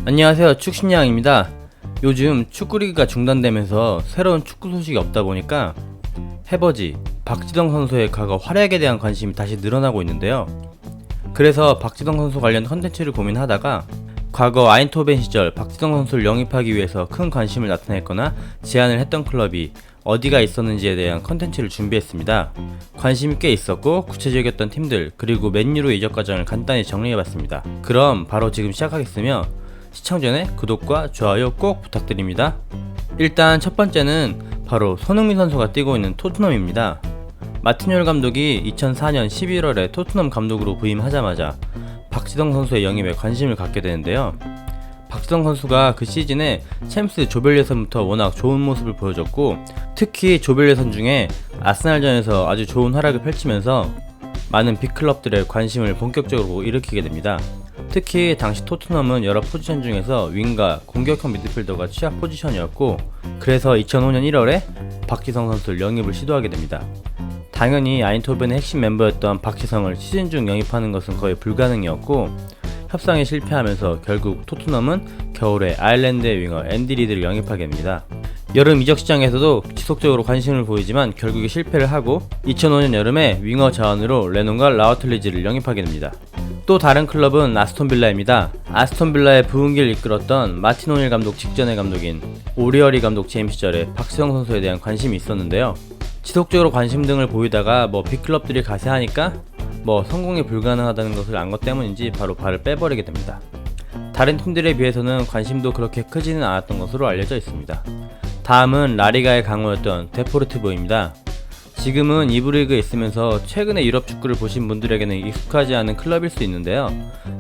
안녕하세요, 축신양입니다. 요즘 축구 리그가 중단되면서 새로운 축구 소식이 없다 보니까 해버지 박지성 선수의 과거 활약에 대한 관심이 다시 늘어나고 있는데요. 그래서 박지성 선수 관련 컨텐츠를 고민하다가 과거 아인토벤 시절 박지성 선수를 영입하기 위해서 큰 관심을 나타냈거나 제안을 했던 클럽이 어디가 있었는지에 대한 컨텐츠를 준비했습니다. 관심이 꽤 있었고 구체적이었던 팀들, 그리고 맨유로 이적 과정을 간단히 정리해봤습니다. 그럼 바로 지금 시작하겠으며 시청 전에 구독과 좋아요 꼭 부탁드립니다. 일단 첫 번째는 바로 손흥민 선수가 뛰고 있는 토트넘입니다. 마티뉴얼 감독이 2004년 11월에 토트넘 감독으로 부임하자마자 박지성 선수의 영입에 관심을 갖게 되는데요. 박지성 선수가 그 시즌에 챔스 조별 예선부터 워낙 좋은 모습을 보여줬고, 특히 조별 예선 중에 아스날전에서 아주 좋은 활약을 펼치면서 많은 빅클럽들의 관심을 본격적으로 일으키게 됩니다. 특히 당시 토트넘은 여러 포지션 중에서 윙과 공격형 미드필더가 취약 포지션이었고, 그래서 2005년 1월에 박지성 선수를 영입을 시도하게 됩니다. 당연히 아인토벤의 핵심 멤버였던 박지성을 시즌 중 영입하는 것은 거의 불가능이었고, 협상에 실패하면서 결국 토트넘은 겨울에 아일랜드의 윙어 앤디 리드를 영입하게 됩니다. 여름 이적 시장에서도 지속적으로 관심을 보이지만 결국에 실패를 하고 2005년 여름에 윙어 자원으로 레논과 라우틀리지를 영입하게 됩니다. 또 다른 클럽은 아스톤 빌라입니다. 아스톤 빌라의 부흥기를 이끌었던 마틴 오닐 감독 직전의 감독인 오리어리 감독 재임 시절에 박지성 선수에 대한 관심이 있었는데요. 지속적으로 관심 등을 보이다가 빅클럽들이 가세하니까 성공이 불가능하다는 것을 안 것 때문인지 바로 발을 빼버리게 됩니다. 다른 팀들에 비해서는 관심도 그렇게 크지는 않았던 것으로 알려져 있습니다. 다음은 라리가의 강호였던 데포르티보입니다. 지금은 2부 리그에 있으면서 최근에 유럽 축구를 보신 분들에게는 익숙하지 않은 클럽일 수 있는데요.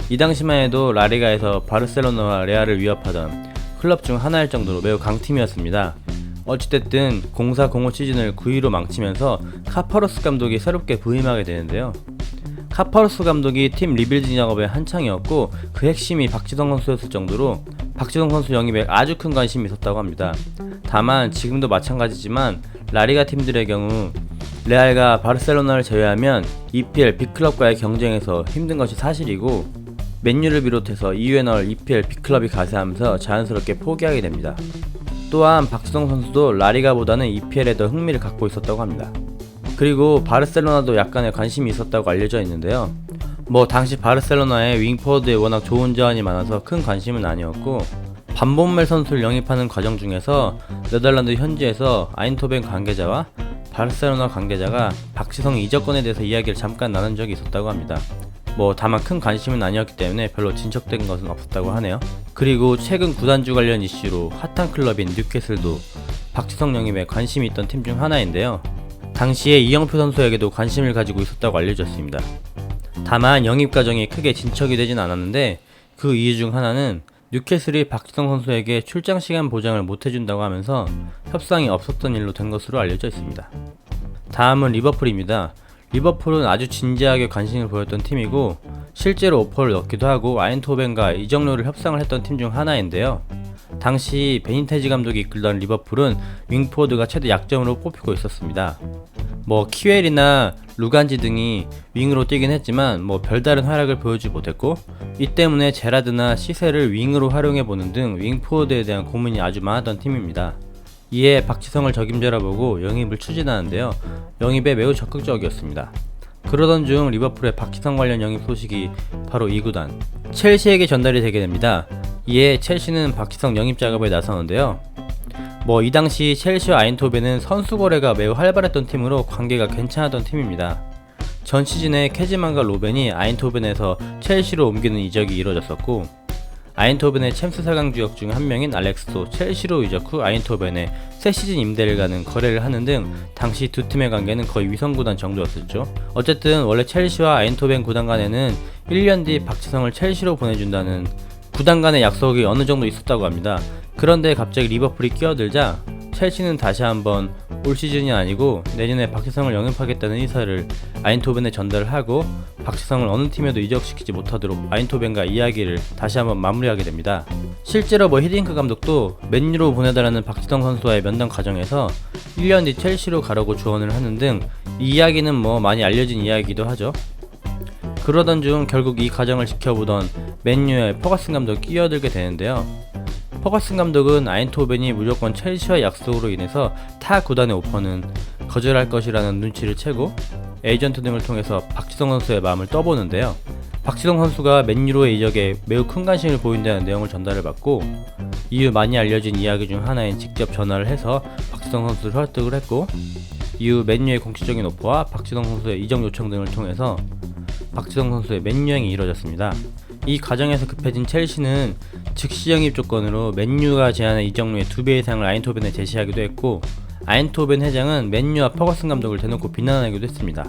이 당시만 해도 라리가에서 바르셀로나와 레알을 위협하던 클럽 중 하나일 정도로 매우 강팀이었습니다. 어찌됐든 04-05 시즌을 9위로 망치면서 카파로스 감독이 새롭게 부임하게 되는데요. 카파로스 감독이 팀 리빌딩 작업에 한창이었고, 그 핵심이 박지성 선수였을 정도로 박지성 선수 영입에 아주 큰 관심이 있었다고 합니다. 다만 지금도 마찬가지지만 라리가 팀들의 경우 레알과 바르셀로나를 제외하면 EPL 빅클럽과의 경쟁에서 힘든 것이 사실이고, 맨유를 비롯해서 이후에 나올 EPL 빅클럽이 가세하면서 자연스럽게 포기하게 됩니다. 또한 박지성 선수도 라리가보다는 EPL에 더 흥미를 갖고 있었다고 합니다. 그리고 바르셀로나도 약간의 관심이 있었다고 알려져 있는데요. 당시 바르셀로나의 윙포워드에 워낙 좋은 자원이 많아서 큰 관심은 아니었고, 반본멜 선수를 영입하는 과정 중에서 네덜란드 현지에서 아인토벤 관계자와 바르셀로나 관계자가 박지성 이적권에 대해서 이야기를 잠깐 나눈 적이 있었다고 합니다. 다만 큰 관심은 아니었기 때문에 별로 진척된 것은 없었다고 하네요. 그리고 최근 구단주 관련 이슈로 핫한 클럽인 뉴캐슬도 박지성 영입에 관심이 있던 팀 중 하나인데요. 당시에 이영표 선수에게도 관심을 가지고 있었다고 알려졌습니다. 다만 영입 과정이 크게 진척이 되진 않았는데, 그 이유 중 하나는 뉴캐슬이 박지성 선수에게 출장 시간 보장을 못 해준다고 하면서 협상이 없었던 일로 된 것으로 알려져 있습니다. 다음은 리버풀입니다. 리버풀은 아주 진지하게 관심을 보였던 팀이고, 실제로 오퍼를 넣기도 하고 아인토벤과 이적료를 협상을 했던 팀 중 하나인데요. 당시 베니테지 감독이 이끌던 리버풀은 윙포워드가 최대 약점으로 꼽히고 있었습니다. 키웰이나 루간지 등이 윙으로 뛰긴 했지만 별다른 활약을 보여주지 못했고, 이 때문에 제라드나 시세를 윙으로 활용해보는 등 윙포워드에 대한 고민이 아주 많았던 팀입니다. 이에 박지성을 적임자라 보고 영입을 추진하는데요. 영입에 매우 적극적이었습니다. 그러던 중 리버풀의 박지성 관련 영입 소식이 바로 이 구단 첼시에게 전달이 되게 됩니다. 이에 첼시는 박지성 영입 작업에 나서는데요. 이 당시 첼시와 아인토벤은 선수 거래가 매우 활발했던 팀으로 관계가 괜찮았던 팀입니다. 전 시즌에 캐즈만과 로벤이 아인토벤에서 첼시로 옮기는 이적이 이뤄졌었고, 아인토벤의 챔스 4강 주역 중 한 명인 알렉스도 첼시로 이적 후 아인토벤에 새 시즌 임대를 가는 거래를 하는 등 당시 두 팀의 관계는 거의 위성구단 정도였었죠. 어쨌든 원래 첼시와 아인토벤 구단 간에는 1년 뒤 박지성을 첼시로 보내준다는 구단 간의 약속이 어느 정도 있었다고 합니다. 그런데 갑자기 리버풀이 끼어들자 첼시는 다시 한번 올 시즌이 아니고 내년에 박지성을 영입하겠다는 의사를 아인토벤에 전달을 하고, 박지성을 어느 팀에도 이적시키지 못하도록 아인토벤과 이야기를 다시 한번 마무리하게 됩니다. 실제로 히딩크 감독도 맨유로 보내달라는 박지성 선수와의 면담 과정에서 1년 뒤 첼시로 가라고 조언을 하는 등 이 이야기는 많이 알려진 이야기이기도 하죠. 그러던 중 결국 이 과정을 지켜보던 맨유에 퍼거슨 감독이 끼어들게 되는데요. 퍼거슨 감독은 아인토벤이 무조건 첼시와 약속으로 인해서 타 구단의 오퍼는 거절할 것이라는 눈치를 채고 에이전트 등을 통해서 박지성 선수의 마음을 떠보는데요. 박지성 선수가 맨유로의 이적에 매우 큰 관심을 보인다는 내용을 전달을 받고 이후 많이 알려진 이야기 중 하나인 직접 전화를 해서 박지성 선수를 설득을 했고, 이후 맨유의 공식적인 오퍼와 박지성 선수의 이적 요청 등을 통해서 박지성 선수의 맨유 여행이 이뤄졌습니다. 이 과정에서 급해진 첼시는 즉시 영입 조건으로 맨유가 제안한 이적료의 2배 이상을 아인토벤에 제시하기도 했고, 아인토벤 회장은 맨유와 퍼거슨 감독을 대놓고 비난하기도 했습니다.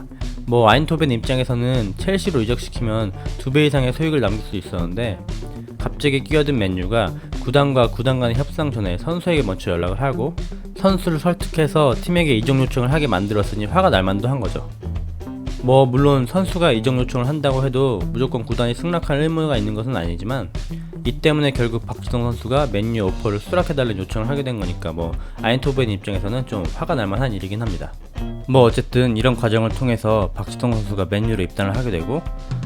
아인토벤 입장에서는 첼시로 이적시키면 2배 이상의 소익을 남길 수 있었는데, 갑자기 끼어든 맨유가 구단과 구단 간의 협상 전에 선수에게 먼저 연락을 하고 선수를 설득해서 팀에게 이적 요청을 하게 만들었으니 화가 날 만도 한 거죠. 물론 선수가 이적 요청을 한다고 해도 무조건 구단이 승낙할 의무가 있는 것은 아니지만, 이 때문에 결국 박지성 선수가 맨유 오퍼를 수락해달라는 요청을 하게 된 거니까 아인토벤 입장에서는 좀 화가 날 만한 일이긴 합니다. 어쨌든 이런 과정을 통해서 박지성 선수가 맨유로 입단을 하게 되고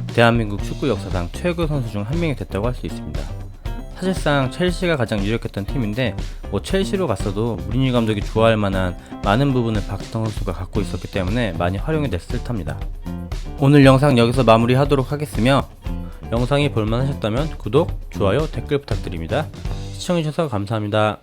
대한민국 축구 역사상 최고 선수 중 한 명이 됐다고 할 수 있습니다. 사실상 첼시가 가장 유력했던 팀인데 첼시로 갔어도 무리뉴 감독이 좋아할 만한 많은 부분을 박지성 선수가 갖고 있었기 때문에 많이 활용이 됐을 듯합니다. 오늘 영상 여기서 마무리하도록 하겠으며, 영상이 볼만하셨다면 구독, 좋아요, 댓글 부탁드립니다. 시청해주셔서 감사합니다.